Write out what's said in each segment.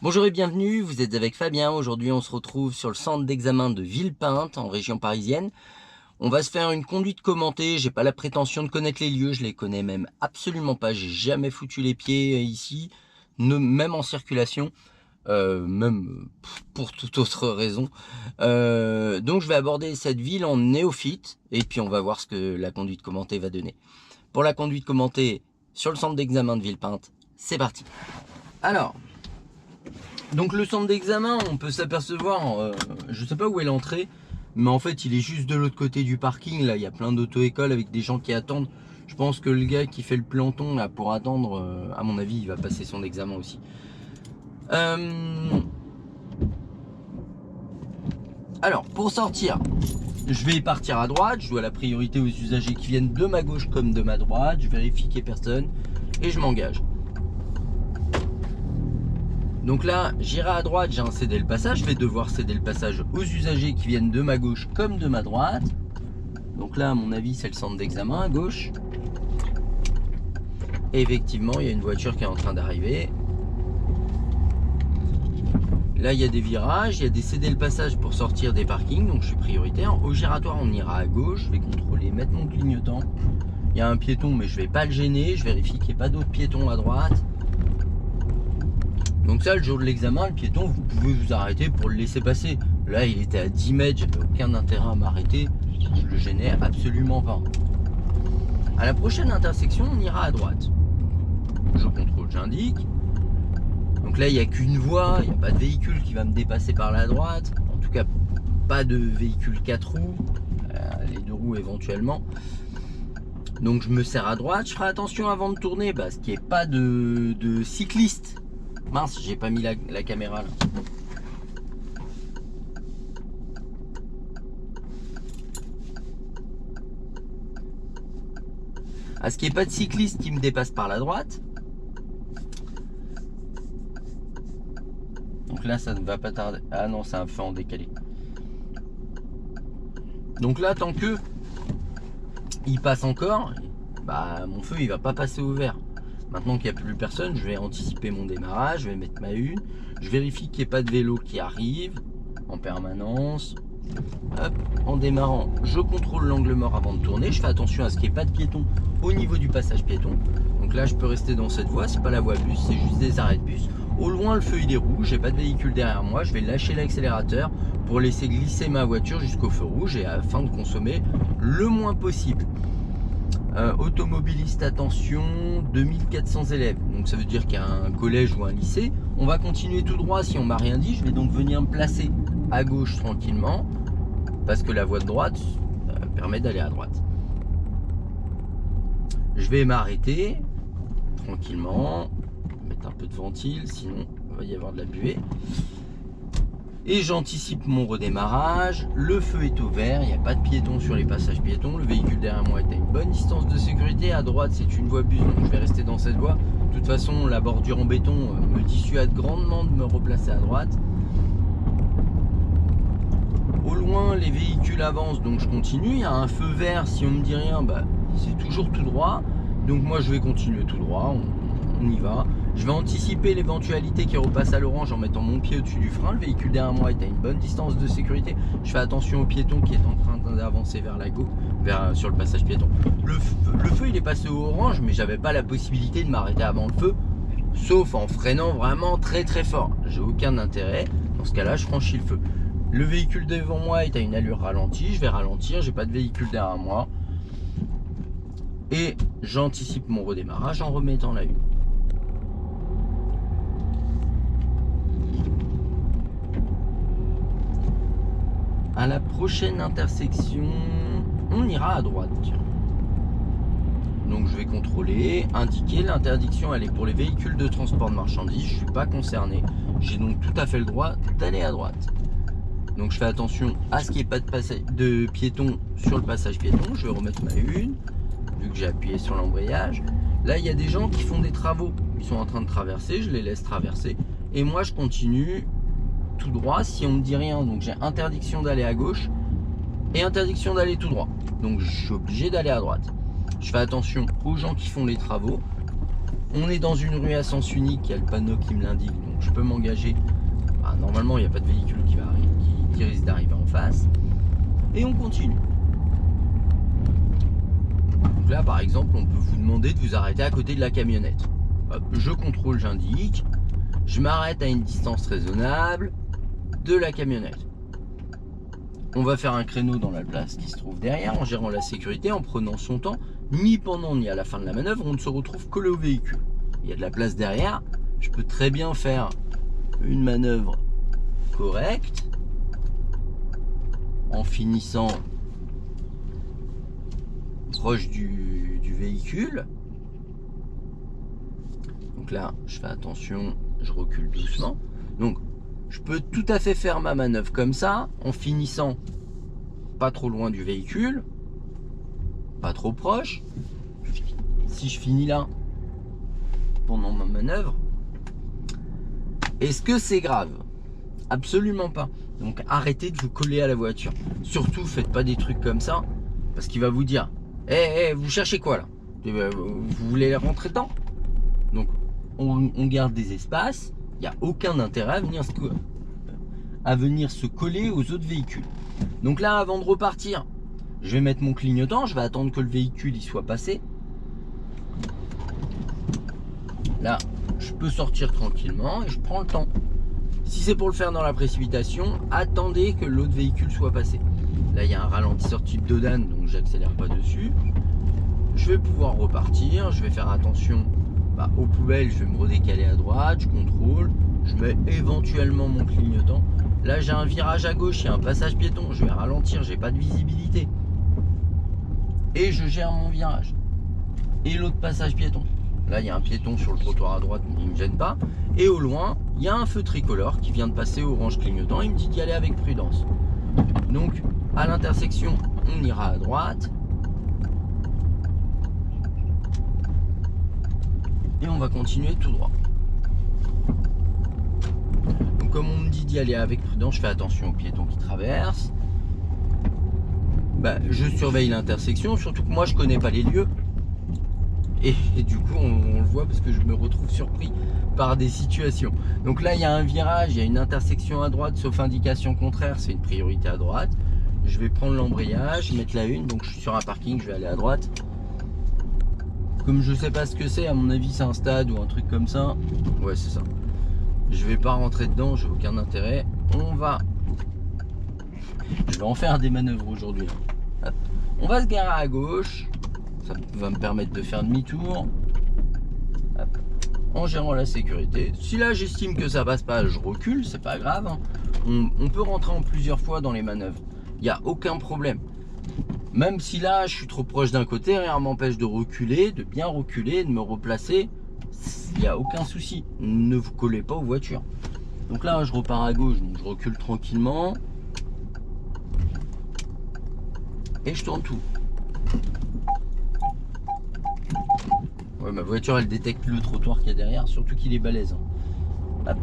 Bonjour et bienvenue, vous êtes avec Fabien. Aujourd'hui, on se retrouve sur le centre d'examen de Villepinte, en région parisienne. On va se faire une conduite commentée. J'ai pas la prétention de connaître les lieux, je les connais même absolument pas. J'ai jamais foutu les pieds ici, même en circulation, même pour toute autre raison. Donc, je vais aborder cette ville en néophyte et puis on va voir ce que la conduite commentée va donner. Pour la conduite commentée sur le centre d'examen de Villepinte, c'est parti. Alors. Donc le centre d'examen, on peut s'apercevoir, je sais pas où est l'entrée, mais en fait il est juste de l'autre côté du parking. Là il y a plein d'auto-écoles avec des gens qui attendent. Je pense que le gars qui fait le planton là pour attendre, à mon avis il va passer son examen aussi. Alors pour sortir, je vais partir à droite. Je dois la priorité aux usagers qui viennent de ma gauche comme de ma droite. Je vérifie qu'il n'y ait personne et je m'engage. Donc là, j'irai à droite, j'ai un cédé le passage. Je vais devoir céder le passage aux usagers qui viennent de ma gauche comme de ma droite. Donc là, à mon avis, c'est le centre d'examen à gauche. Et effectivement, il y a une voiture qui est en train d'arriver. Là, il y a des virages, il y a des cédés le passage pour sortir des parkings. Donc je suis prioritaire. Au giratoire, on ira à gauche. Je vais contrôler, mettre mon clignotant. Il y a un piéton, mais je ne vais pas le gêner. Je vérifie qu'il n'y ait pas d'autres piétons à droite. Donc ça, le jour de l'examen, le piéton, vous pouvez vous arrêter pour le laisser passer. Là, il était à 10 mètres, j'avais aucun intérêt à m'arrêter. Je le gênais absolument pas. À la prochaine intersection, on ira à droite. Je contrôle, j'indique. Donc là, il n'y a qu'une voie, il n'y a pas de véhicule qui va me dépasser par la droite. En tout cas, pas de véhicule 4 roues, les 2 roues éventuellement. Donc je me serre à droite, je ferai attention avant de tourner parce qu'il n'y ait pas de cycliste. Mince, j'ai pas mis la caméra là. À ce qu'il n'y ait pas de cycliste qui me dépasse par la droite. Donc là, ça ne va pas tarder. Ah non, c'est un feu en décalé. Donc là, tant que il passe encore, bah mon feu il va pas passer au vert. Maintenant qu'il n'y a plus personne, je vais anticiper mon démarrage, je vais mettre ma une. Je vérifie qu'il n'y ait pas de vélo qui arrive en permanence. Hop, en démarrant, je contrôle l'angle mort avant de tourner. Je fais attention à ce qu'il n'y ait pas de piéton au niveau du passage piéton. Donc là, je peux rester dans cette voie. C'est pas la voie bus, c'est juste des arrêts de bus. Au loin, le feu il est rouge. J'ai pas de véhicule derrière moi. Je vais lâcher l'accélérateur pour laisser glisser ma voiture jusqu'au feu rouge et afin de consommer le moins possible. Automobiliste, attention, 2400 élèves. Donc ça veut dire qu'il y a un collège ou un lycée. On va continuer tout droit si on m'a rien dit. Je vais donc venir me placer à gauche tranquillement parce que la voie de droite permet d'aller à droite. Je vais m'arrêter tranquillement, mettre un peu de ventile, sinon il va y avoir de la buée. Et j'anticipe mon redémarrage. Le feu est au vert, il n'y a pas de piétons sur les passages piétons. Le véhicule derrière moi est à une bonne distance de sécurité. À droite, c'est une voie bus, donc je vais rester dans cette voie. De toute façon, la bordure en béton me dissuade grandement de me replacer à droite. Au loin, les véhicules avancent, donc je continue. Il y a un feu vert, si on me dit rien, bah, c'est toujours tout droit. Donc moi, je vais continuer tout droit, on y va. Je vais anticiper l'éventualité qu'il repasse à l'orange en mettant mon pied au-dessus du frein. Le véhicule derrière moi est à une bonne distance de sécurité. Je fais attention au piéton qui est en train d'avancer vers la gauche, sur le passage piéton. Le feu, il est passé au orange, mais j'avais pas la possibilité de m'arrêter avant le feu, sauf en freinant vraiment très très fort. J'ai aucun intérêt. Dans ce cas-là, je franchis le feu. Le véhicule devant moi est à une allure ralentie. Je vais ralentir. J'ai pas de véhicule derrière moi. Et j'anticipe mon redémarrage en remettant la une. À la prochaine intersection, on ira à droite. Donc je vais contrôler, indiquer. L'interdiction elle est pour les véhicules de transport de marchandises. Je ne suis pas concerné. J'ai donc tout à fait le droit d'aller à droite. Donc je fais attention à ce qu'il n'y ait pas de piétons sur le passage piéton. Je vais remettre ma une, vu que j'ai appuyé sur l'embrayage. Là il y a des gens qui font des travaux. Ils sont en train de traverser, je les laisse traverser. Et moi je continue tout droit si on me dit rien. Donc j'ai interdiction d'aller à gauche et interdiction d'aller tout droit. Donc je suis obligé d'aller à droite. Je fais attention aux gens qui font les travaux. On est dans une rue à sens unique, il y a le panneau qui me l'indique, donc donc je peux m'engager. Ah, normalement, il n'y a pas de véhicule qui risque d'arriver en face. Et on continue. Donc là, par exemple, on peut vous demander de vous arrêter à côté de la camionnette. Hop, je contrôle, j'indique. Je m'arrête à une distance raisonnable de la camionnette. On va faire un créneau dans la place qui se trouve derrière en gérant la sécurité, en prenant son temps. Ni pendant ni à la fin de la manœuvre, on ne se retrouve collé au véhicule. Il y a de la place derrière. Je peux très bien faire une manœuvre correcte en finissant proche du véhicule. Donc là, je fais attention, je recule doucement. Donc, je peux tout à fait faire ma manœuvre comme ça, en finissant pas trop loin du véhicule, pas trop proche. Si je finis là, pendant ma manœuvre, est-ce que c'est grave? Absolument pas. Donc arrêtez de vous coller à la voiture. Surtout, faites pas des trucs comme ça, parce qu'il va vous dire vous cherchez quoi là? Vous voulez rentrer dedans? Donc on garde des espaces. Il n'y a aucun intérêt à venir se coller aux autres véhicules. Donc là, avant de repartir, je vais mettre mon clignotant. Je vais attendre que le véhicule y soit passé. Là, je peux sortir tranquillement et je prends le temps. Si c'est pour le faire dans la précipitation, attendez que l'autre véhicule soit passé. Là, il y a un ralentisseur type Dodan, donc j'accélère pas dessus. Je vais pouvoir repartir. Je vais faire attention aux poubelles. Je vais me redécaler à droite. Je contrôle. Je mets éventuellement mon clignotant. Là, j'ai un virage à gauche. Il y a un passage piéton. Je vais ralentir. J'ai pas de visibilité. Et je gère mon virage. Et l'autre passage piéton. Là, il y a un piéton sur le trottoir à droite, mais il ne me gêne pas. Et au loin, il y a un feu tricolore qui vient de passer orange clignotant. Il me dit d'y aller avec prudence. Donc, à l'intersection, on ira à droite. Et on va continuer tout droit. Donc, comme on me dit d'y aller avec prudence, je fais attention aux piétons qui traversent. Je surveille l'intersection, surtout que moi, je connais pas les lieux. Et du coup on le voit parce que je me retrouve surpris par des situations. Donc là il y a un virage, il y a une intersection à droite, sauf indication contraire, c'est une priorité à droite. Je vais prendre l'embrayage, mettre la une, donc je suis sur un parking, je vais aller à droite. Comme je sais pas ce que c'est, à mon avis c'est un stade ou un truc comme ça. Ouais, c'est ça. Je vais pas rentrer dedans, j'ai aucun intérêt. Je vais en faire des manœuvres aujourd'hui. On va se garer à gauche. Ça va me permettre de faire demi-tour en gérant la sécurité. Si là j'estime que ça passe pas, je recule, c'est pas grave. On peut rentrer en plusieurs fois dans les manœuvres. Il n'y a aucun problème. Même si là je suis trop proche d'un côté, rien m'empêche de reculer, de bien reculer, de me replacer. Il n'y a aucun souci. Ne vous collez pas aux voitures. Donc là je repars à gauche, donc je recule tranquillement. Et je tourne tout. Ouais, ma voiture elle détecte le trottoir qu'il y a derrière, surtout qu'il est balèze. Hop.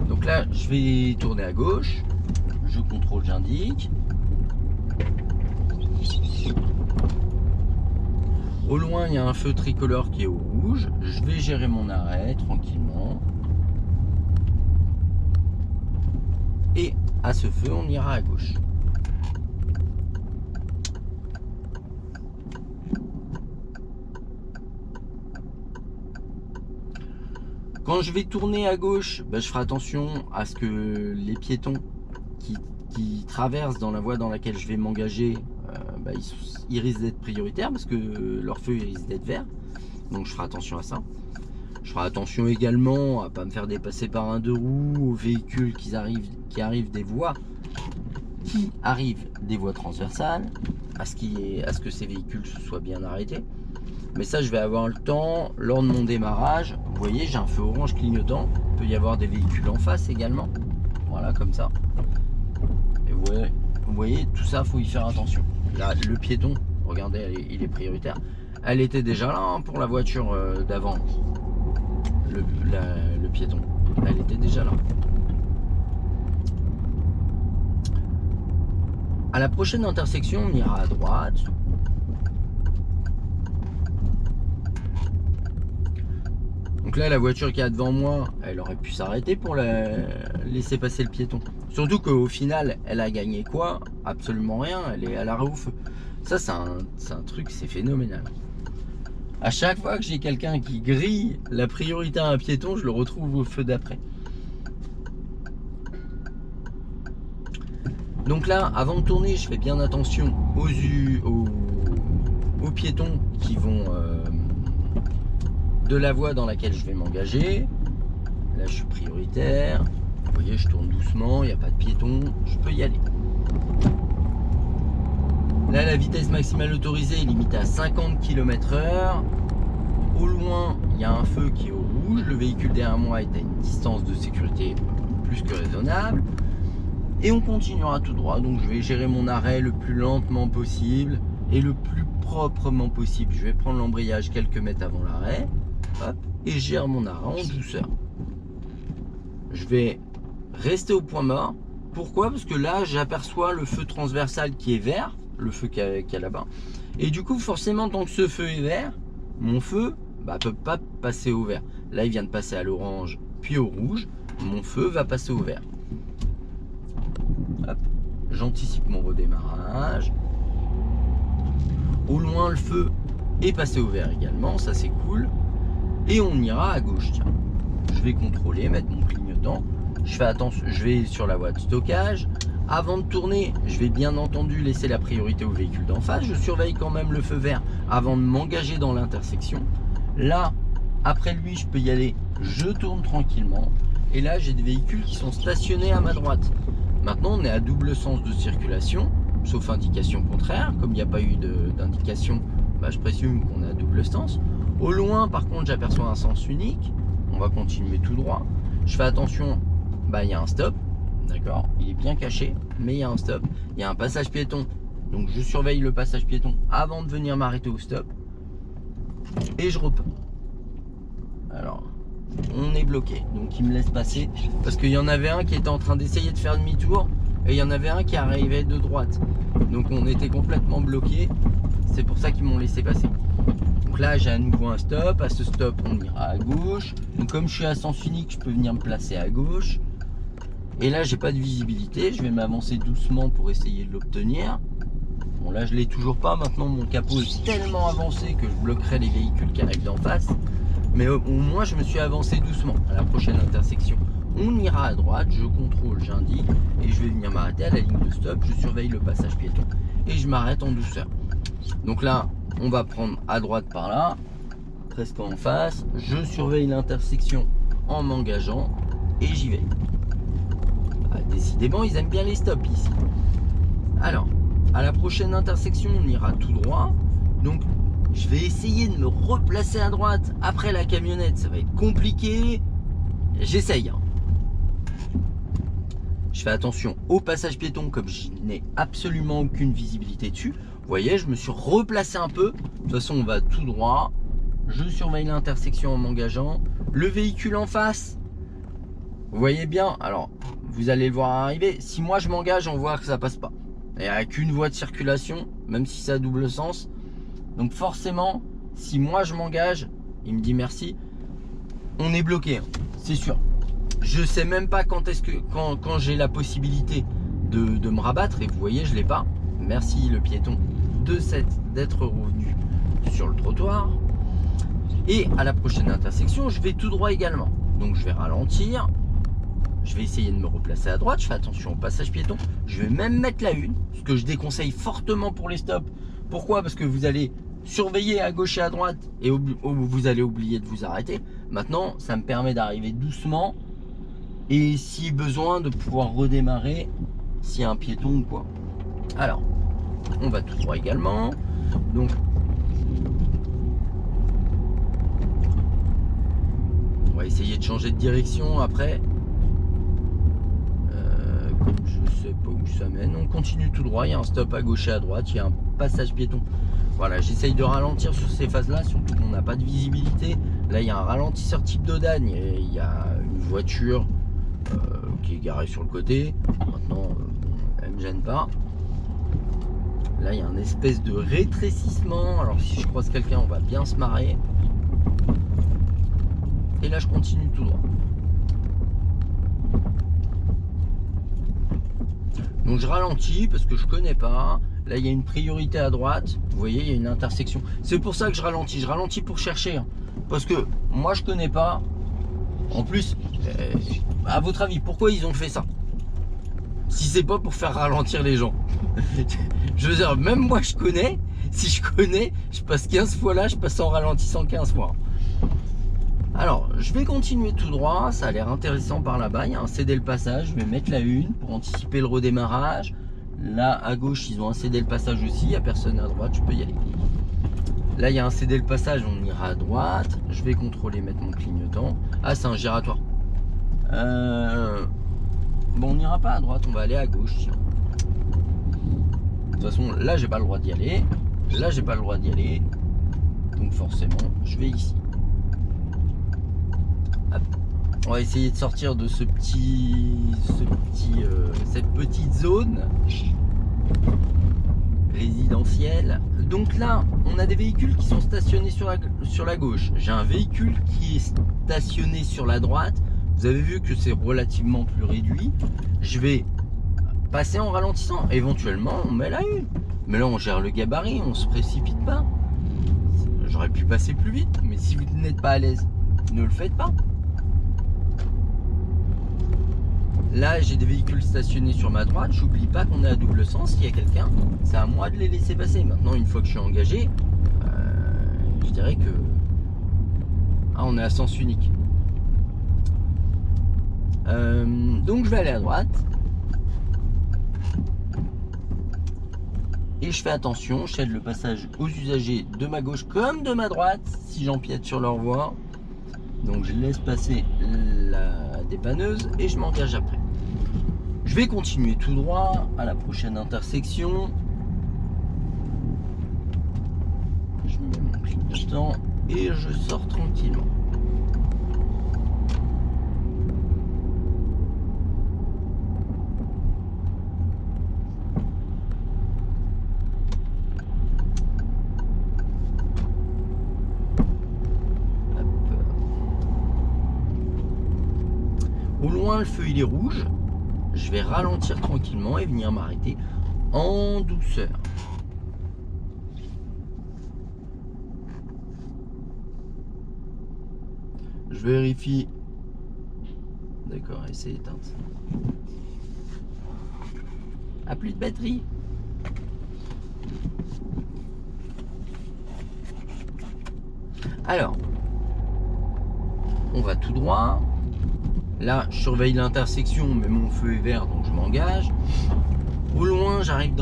Donc là je vais tourner à gauche, je contrôle, j'indique. Au loin il y a un feu tricolore qui est au rouge, je vais gérer mon arrêt tranquillement. Et à ce feu on ira à gauche. Quand je vais tourner à gauche, je ferai attention à ce que les piétons qui traversent dans la voie dans laquelle je vais m'engager, ils risquent d'être prioritaires parce que leur feu il risque d'être vert. Donc je ferai attention à ça. Je ferai attention également à ne pas me faire dépasser par un deux roues, aux véhicules qui arrivent des voies transversales, à ce que ces véhicules se soient bien arrêtés. Mais ça je vais avoir le temps lors de mon démarrage. Vous voyez, j'ai un feu orange clignotant. Il peut y avoir des véhicules en face également. Voilà, comme ça. Et vous voyez tout ça, il faut y faire attention. Là, le piéton, regardez, il est prioritaire. Elle était déjà là pour la voiture d'avant. Le piéton, elle était déjà là. À la prochaine intersection, on ira à droite. Donc Donc là, la voiture qui est devant moi, elle aurait pu s'arrêter pour laisser passer le piéton. Surtout qu'au final, elle a gagné quoi? Absolument rien, elle est à l'arrêt au feu. Ça, c'est un truc, c'est phénoménal. À chaque fois que j'ai quelqu'un qui grille la priorité à un piéton, je le retrouve au feu d'après. Donc là, avant de tourner, je fais bien attention aux piétons qui vont de la voie dans laquelle je vais m'engager. Là, je suis prioritaire. Vous voyez, je tourne doucement, il n'y a pas de piéton, je peux y aller. Là, la vitesse maximale autorisée est limitée à 50 km/h. Au loin, il y a un feu qui est au rouge. Le véhicule derrière moi est à une distance de sécurité plus que raisonnable. Et on continuera tout droit. Donc, je vais gérer mon arrêt le plus lentement possible et le plus proprement possible. Je vais prendre l'embrayage quelques mètres avant l'arrêt. Hop, et je gère mon arrêt en douceur. Je vais rester au point mort. Pourquoi? Parce que là, j'aperçois le feu transversal qui est vert, le feu qu'il y a là-bas. Et du coup, forcément, tant que ce feu est vert, mon feu ne peut pas passer au vert. Là, il vient de passer à l'orange, puis au rouge. Mon feu va passer au vert. J'anticipe mon redémarrage. Au loin, le feu est passé au vert également, ça c'est cool. Et on ira à gauche, tiens. Je vais contrôler, mettre mon clignotant. Je fais attention, je vais sur la voie de stockage. Avant de tourner, je vais bien entendu laisser la priorité au véhicule d'en face. Je surveille quand même le feu vert avant de m'engager dans l'intersection. Là, après lui, je peux y aller. Je tourne tranquillement. Et là, j'ai des véhicules qui sont stationnés à ma droite. Maintenant, on est à double sens de circulation, sauf indication contraire. Comme il n'y a pas eu d'indication, je présume qu'on est à double sens. Au loin, par contre, j'aperçois un sens unique. On va continuer tout droit. Je fais attention, il y a un stop. D'accord, il est bien caché, mais il y a un stop. Il y a un passage piéton. Donc, je surveille le passage piéton avant de venir m'arrêter au stop. Et je repars. Alors, on est bloqué. Donc, il me laisse passer. Parce qu'il y en avait un qui était en train d'essayer de faire demi-tour. Et il y en avait un qui arrivait de droite. Donc, on était complètement bloqué. C'est pour ça qu'ils m'ont laissé passer. Donc là, j'ai à nouveau un stop. À ce stop, on ira à gauche. Donc, comme je suis à sens unique, je peux venir me placer à gauche. Et là, j'ai pas de visibilité. Je vais m'avancer doucement pour essayer de l'obtenir. Bon, là, je l'ai toujours pas. Maintenant, mon capot est tellement avancé que je bloquerai les véhicules qui arrivent d'en face. Mais au moins, je me suis avancé doucement. À la prochaine intersection, on ira à droite. Je contrôle, j'indique. Et je vais venir m'arrêter à la ligne de stop. Je surveille le passage piéton. Et je m'arrête en douceur. Donc là, on va prendre à droite par là. Presque en face. Je surveille l'intersection en m'engageant. Et j'y vais. Décidément, ils aiment bien les stops ici. Alors, à la prochaine intersection, on ira tout droit. Donc, je vais essayer de me replacer à droite après la camionnette. Ça va être compliqué. J'essaye. Je fais attention au passage piéton comme je n'ai absolument aucune visibilité dessus. Vous voyez, je me suis replacé un peu. De toute façon, on va tout droit. Je surveille l'intersection en m'engageant. Le véhicule en face, vous voyez bien. Alors, vous allez le voir arriver. Si moi je m'engage, on voit que ça passe pas. Il n'y a qu'une voie de circulation, même si c'est à double sens. Donc forcément, si moi je m'engage, il me dit merci, on est bloqué, c'est sûr. Je sais même pas quand j'ai la possibilité de me rabattre. Et vous voyez, je l'ai pas. Merci le piéton d'être revenu sur le trottoir. Et à la prochaine intersection, je vais tout droit également. Donc je vais ralentir. Je vais essayer de me replacer à droite. Je fais attention au passage piéton. Je vais même mettre la une, ce que je déconseille fortement pour les stops. Pourquoi? Parce que vous allez surveiller à gauche et à droite et vous allez oublier de vous arrêter. Maintenant, ça me permet d'arriver doucement et si besoin de pouvoir redémarrer s'il y a un piéton ou quoi. Alors, on va tout droit également. Donc, on va essayer de changer de direction après. Je sais pas où ça mène. On continue tout droit. Il y a un stop à gauche et à droite. Il y a un passage piéton. Voilà, j'essaye de ralentir sur ces phases-là, surtout qu'on n'a pas de visibilité. Là, il y a un ralentisseur type Dodagne et il y a une voiture qui est garée sur le côté. Maintenant, elle ne me gêne pas. Là, il y a un espèce de rétrécissement. Alors, si je croise quelqu'un, on va bien se marrer. Et là je continue tout droit. Donc je ralentis parce que je connais pas. Là il y a une priorité à droite. Vous voyez, il y a une intersection. C'est pour ça que je ralentis. Je ralentis pour chercher. Hein. Parce que moi je connais pas. En plus, à votre avis, pourquoi ils ont fait ça? Si c'est pas pour faire ralentir les gens. Je veux dire, même moi je connais. Si je connais, je passe 15 fois là, je passe en ralentissant 15 fois. Alors, je vais continuer tout droit, ça a l'air intéressant par là-bas, il y a un céder le passage, je vais mettre la une pour anticiper le redémarrage. Là, à gauche, ils ont un céder le passage aussi, il n'y a personne à droite, je peux y aller. Là, il y a un céder le passage, on ira à droite. Je vais contrôler, mettre mon clignotant. Ah, c'est un giratoire. Bon, on n'ira pas à droite, on va aller à gauche, tiens. De toute façon, là, j'ai pas le droit d'y aller. Là, j'ai pas le droit d'y aller. Donc, forcément, je vais ici. On va essayer de sortir de cette petite zone résidentielle. Donc là, on a des véhicules qui sont stationnés sur la gauche. J'ai un véhicule qui est stationné sur la droite. Vous avez vu que c'est relativement plus réduit. Je vais passer en ralentissant. Éventuellement, on met la une. Mais là, on gère le gabarit, on se précipite pas. J'aurais pu passer plus vite, mais si vous n'êtes pas à l'aise, ne le faites pas. Là, j'ai des véhicules stationnés sur ma droite. J'oublie pas qu'on est à double sens. S'il y a quelqu'un, c'est à moi de les laisser passer. Maintenant, une fois que je suis engagé, je dirais que... Ah, on est à sens unique. Donc, je vais aller à droite. Et je fais attention. Je cède le passage aux usagers de ma gauche comme de ma droite, si j'empiète sur leur voie. Donc, je laisse passer la dépanneuse et je m'engage après. Je vais continuer tout droit à la prochaine intersection. Je mets mon clignotant et je sors tranquillement. Au loin, le feu il est rouge. Je vais ralentir tranquillement et venir m'arrêter en douceur. Je vérifie. D'accord, et c'est éteint. Ah, plus de batterie. Alors, on va tout droit. Là, je surveille l'intersection, mais mon feu est vert, donc je m'engage. Au loin, j'arrive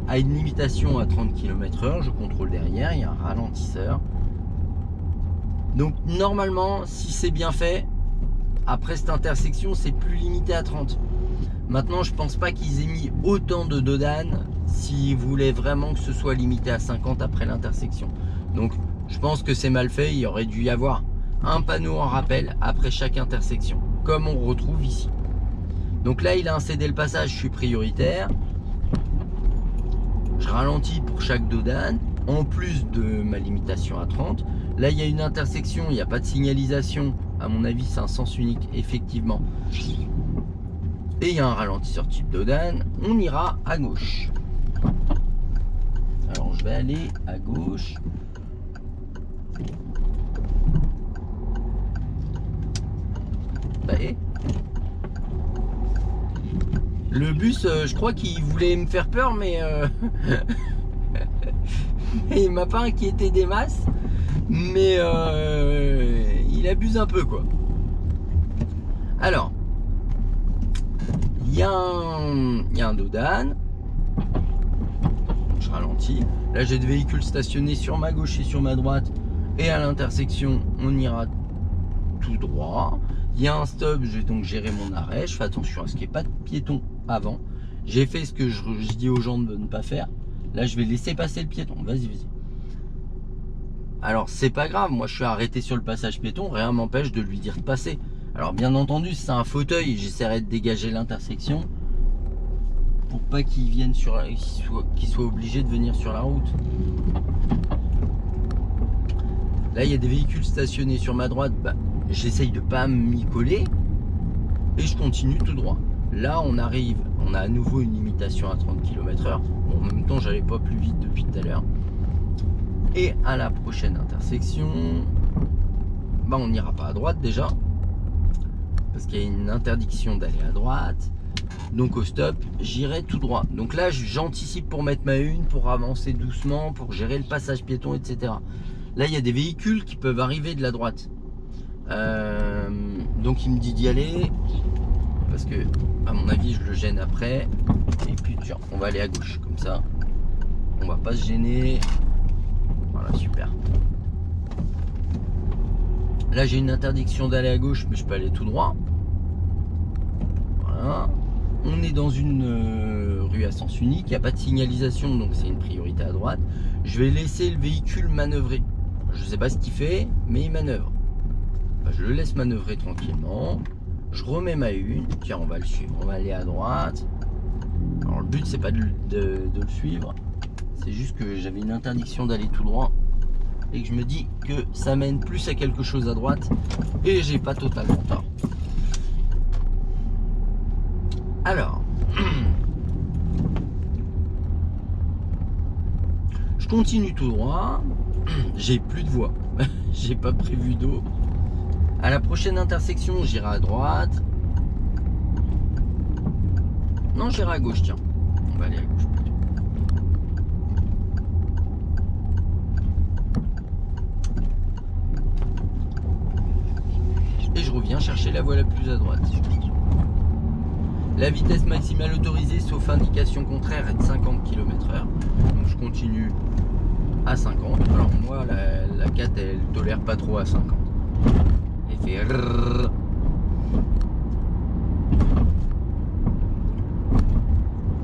à une limitation à 30 km/h. Je contrôle derrière, il y a un ralentisseur. Donc, normalement, si c'est bien fait, après cette intersection, c'est plus limité à 30. Maintenant, je pense pas qu'ils aient mis autant de dodanes s'ils voulaient vraiment que ce soit limité à 50 après l'intersection. Donc, je pense que c'est mal fait. Il aurait dû y avoir un panneau en rappel après chaque intersection, comme on retrouve ici. Donc là, il a un cédé le passage, je suis prioritaire. Je ralentis pour chaque dodane, en plus de ma limitation à 30. Là, il y a une intersection, il n'y a pas de signalisation. À mon avis, c'est un sens unique, effectivement. Et il y a un ralentisseur type dodane. On ira à gauche. Alors, je vais aller à gauche. Le bus, je crois qu'il voulait me faire peur, mais il m'a pas inquiété des masses, mais il abuse un peu, quoi. Alors, il y a un dodane. Je ralentis. Là, j'ai des véhicules stationnés sur ma gauche et sur ma droite, et à l'intersection, on ira tout droit. Il y a un stop, je vais donc gérer mon arrêt. Je fais attention à ce qu'il n'y ait pas de piéton avant. J'ai fait ce que je dis aux gens de ne pas faire. Là, je vais laisser passer le piéton. Vas-y, vas-y. Alors, c'est pas grave. Moi, je suis arrêté sur le passage piéton. Rien m'empêche de lui dire de passer. Alors, bien entendu, si c'est un fauteuil, j'essaierai de dégager l'intersection pour pas qu'il vienne qu'il soit obligé de venir sur la route. Là, il y a des véhicules stationnés sur ma droite. Bah, j'essaye de pas m'y coller et je continue tout droit. Là on arrive, on a à nouveau une limitation à 30 km/h. Bon, en même temps j'allais pas plus vite depuis tout à l'heure. Et à la prochaine intersection, bah on n'ira pas à droite déjà, parce qu'il y a une interdiction d'aller à droite. Donc au stop, j'irai tout droit. Donc là j'anticipe pour mettre ma une, pour avancer doucement, pour gérer le passage piéton, etc. Là il y a des véhicules qui peuvent arriver de la droite. Donc il me dit d'y aller, parce que à mon avis je le gêne après. Et puis tiens, on va aller à gauche, comme ça on va pas se gêner. Voilà, super. Là j'ai une interdiction d'aller à gauche, mais je peux aller tout droit. Voilà. On est dans une rue à sens unique, il n'y a pas de signalisation, donc c'est une priorité à droite. Je vais laisser le véhicule manœuvrer. Je ne sais pas ce qu'il fait, mais il manœuvre. Bah, je le laisse manœuvrer tranquillement. Je remets ma une. Tiens, on va le suivre. On va aller à droite. Alors le but, c'est pas de le suivre. C'est juste que j'avais une interdiction d'aller tout droit. Et que je me dis que ça mène plus à quelque chose à droite. Et j'ai pas totalement tort. Alors, je continue tout droit. J'ai plus de voie. J'ai pas prévu d'eau. À la prochaine intersection, j'irai à droite. Non, j'irai à gauche, tiens. On va aller à gauche plutôt. Et je reviens chercher la voie la plus à droite. La vitesse maximale autorisée, sauf indication contraire, est de 50 km/h. Donc je continue à 50. Alors moi, la 4, elle tolère pas trop à 50. Elle fait rrrr.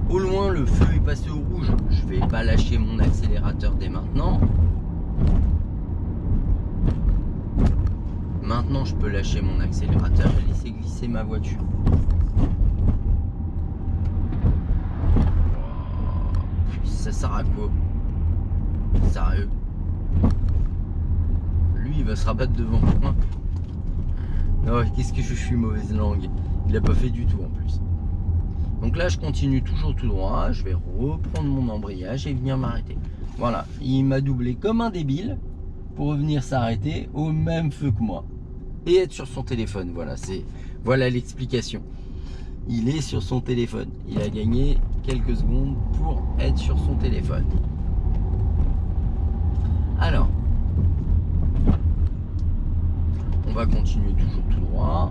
Au loin, le feu est passé au rouge. Je vais pas lâcher mon accélérateur dès maintenant. Maintenant, je peux lâcher mon accélérateur et laisser glisser ma voiture. Ça sert à quoi? Sérieux? Lui, il va se rabattre devant moi. Non, qu'est-ce que je suis mauvaise langue. Il a pas fait du tout en plus. Donc là, je continue toujours tout droit. Je vais reprendre mon embrayage et venir m'arrêter. Voilà, il m'a doublé comme un débile pour revenir s'arrêter au même feu que moi. Et être sur son téléphone. Voilà l'explication. Il est sur son téléphone. Il a gagné quelques secondes pour être sur son téléphone. Alors, on va continuer toujours tout droit.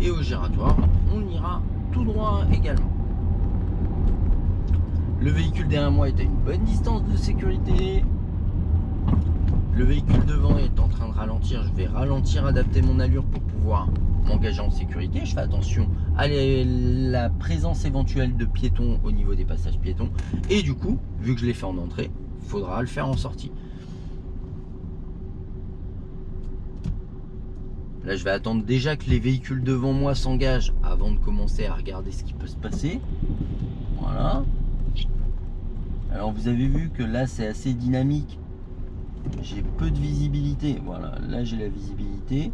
Et au giratoire, on ira tout droit également. Le véhicule derrière moi est à une bonne distance de sécurité. Le véhicule devant est en train de ralentir. Je vais ralentir, adapter mon allure pour pouvoir m'engager en sécurité. Je fais attention à la présence éventuelle de piétons au niveau des passages piétons. Et du coup, vu que je l'ai fait en entrée, il faudra le faire en sortie. Là, je vais attendre déjà que les véhicules devant moi s'engagent avant de commencer à regarder ce qui peut se passer. Voilà. Alors vous avez vu que là c'est assez dynamique, j'ai peu de visibilité, voilà, là j'ai la visibilité,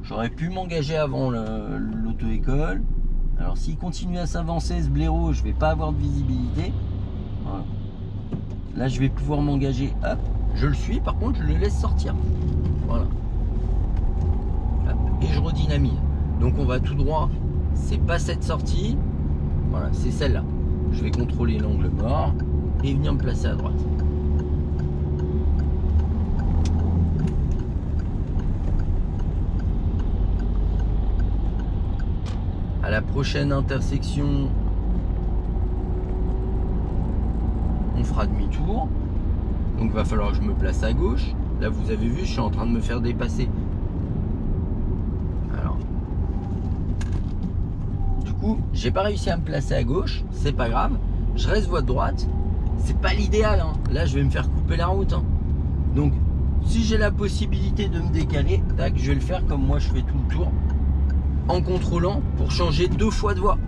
j'aurais pu m'engager avant l'auto-école. Alors s'il continue à s'avancer ce blaireau, je vais pas avoir de visibilité, voilà. Là je vais pouvoir m'engager, hop, je le suis, par contre je le laisse sortir, voilà, hop, et je redynamise. Donc on va tout droit, c'est pas cette sortie, voilà, c'est celle-là. Je vais contrôler l'angle mort et venir me placer à droite. À la prochaine intersection, on fera demi-tour. Donc il va falloir que je me place à gauche. Là vous avez vu, je suis en train de me faire dépasser. Alors, du coup, j'ai pas réussi à me placer à gauche, c'est pas grave. Je reste voie de droite. C'est pas l'idéal, hein. Là je vais me faire couper la route, hein. Donc si j'ai la possibilité de me décaler, tac, je vais le faire comme moi je fais tout le tour, en contrôlant pour changer 2 fois de voie.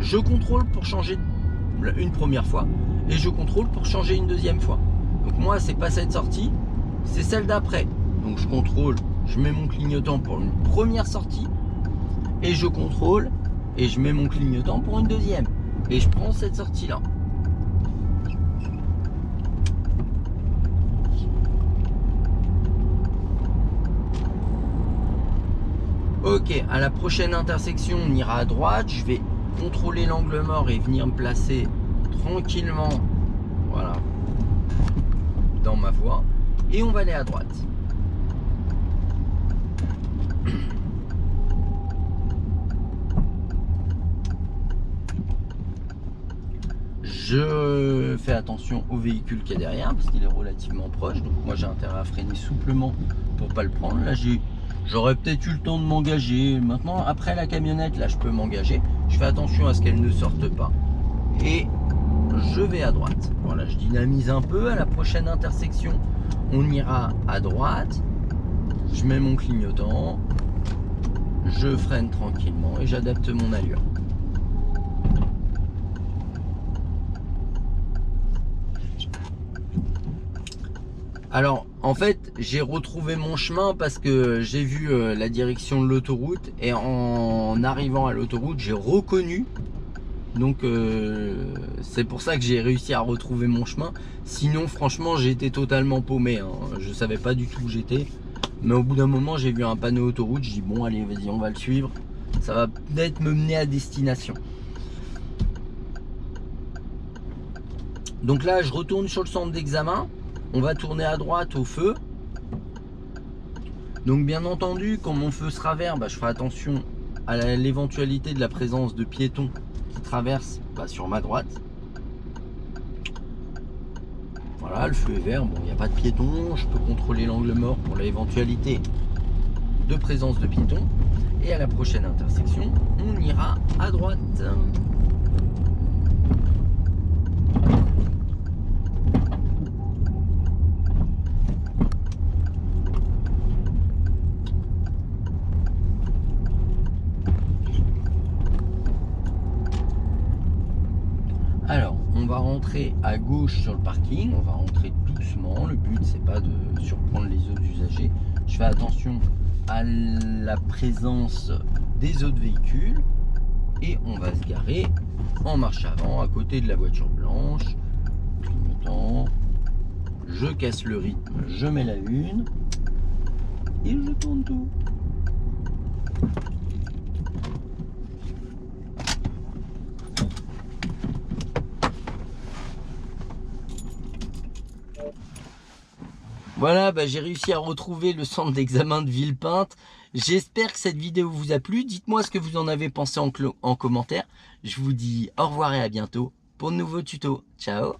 Je contrôle pour changer une première fois et je contrôle pour changer une deuxième fois. Donc moi, c'est pas cette sortie, c'est celle d'après. Donc je contrôle, je mets mon clignotant pour une première sortie et je contrôle et je mets mon clignotant pour une deuxième. Et je prends cette sortie-là. Ok, à la prochaine intersection, on ira à droite. Je vais contrôler l'angle mort et venir me placer tranquillement, voilà, dans ma voie. Et on va aller à droite. Je fais attention au véhicule qui est derrière parce qu'il est relativement proche. Donc moi j'ai intérêt à freiner souplement pour pas le prendre. Là j'aurais peut-être eu le temps de m'engager. Maintenant après la camionnette, là je peux m'engager. Je fais attention à ce qu'elle ne sorte pas. Et je vais à droite. Voilà, je dynamise un peu. À la prochaine intersection, on ira à droite. Je mets mon clignotant. Je freine tranquillement et j'adapte mon allure. Alors, en fait, j'ai retrouvé mon chemin parce que j'ai vu la direction de l'autoroute et en arrivant à l'autoroute, j'ai reconnu. Donc, c'est pour ça que j'ai réussi à retrouver mon chemin. Sinon, franchement, j'étais totalement paumé, hein. Je savais pas du tout où j'étais. Mais au bout d'un moment, j'ai vu un panneau autoroute. Je dis bon, allez, vas-y, on va le suivre. Ça va peut-être me mener à destination. Donc là, je retourne sur le centre d'examen. On va tourner à droite au feu. Donc bien entendu, quand mon feu sera vert, je ferai attention à l'éventualité de la présence de piétons qui traversent sur ma droite. Voilà, le feu est vert, bon, il n'y a pas de piétons. Je peux contrôler l'angle mort pour l'éventualité de présence de piétons. Et à la prochaine intersection, on ira à droite. Alors, on va rentrer à gauche sur le parking, on va rentrer doucement. Le but, c'est pas de surprendre les autres usagers. Je fais attention à la présence des autres véhicules et on va se garer en marche avant à côté de la voiture blanche. Clignotant, je casse le rythme, je mets la une et je tourne tout. Voilà, j'ai réussi à retrouver le centre d'examen de Villepinte. J'espère que cette vidéo vous a plu. Dites-moi ce que vous en avez pensé en commentaire. Je vous dis au revoir et à bientôt pour de nouveaux tutos. Ciao!